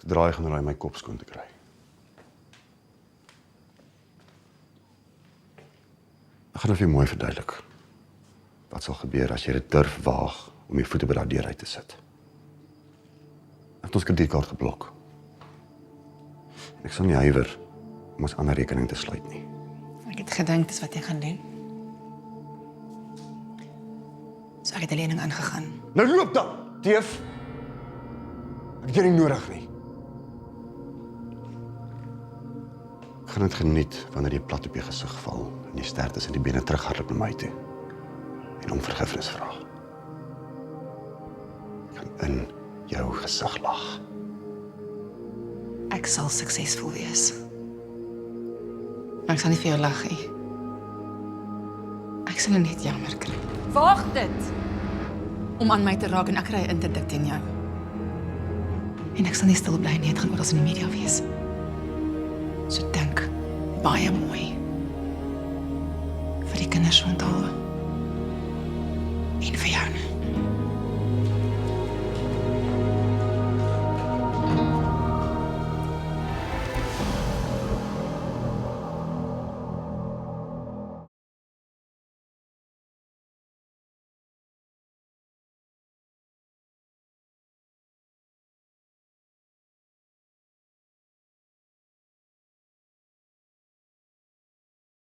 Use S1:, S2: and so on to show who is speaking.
S1: Sodra hy gaan raai my kop skoon te kry. Ek gaan dit vir jou mooi verduidelik. Wat sal gebeur as jy dit durf waag om jou voete by daardie deur uit te sit? Ek het ons kredietkaart geblok. Ek sal nie huiwer om ons ander rekening te sluit nie.
S2: Ek het gedink dis wat jy gaan doen. So ek het die lening aangegaan.
S1: Nou loop dan, teef! Ek het jou nie nodig nie. Ek gaan dit geniet wanneer jy plat op jou gesig val en jy ster tussen die bene terughardloop na my toe en om vergifnis vra. Ek gaan in jou gesig lag.
S2: Ek sal suksesvol wees. Maar ek sal nie vir jou lag nie. Ek sal net jammer kry. Waag dit! Om aan my te raak en ek kry 'n interdik teen jou. En ek sal nie stil bly nie, het gaan oral in die media wees. So dink baie mooi. Vir die kinders onthou. En vir jou.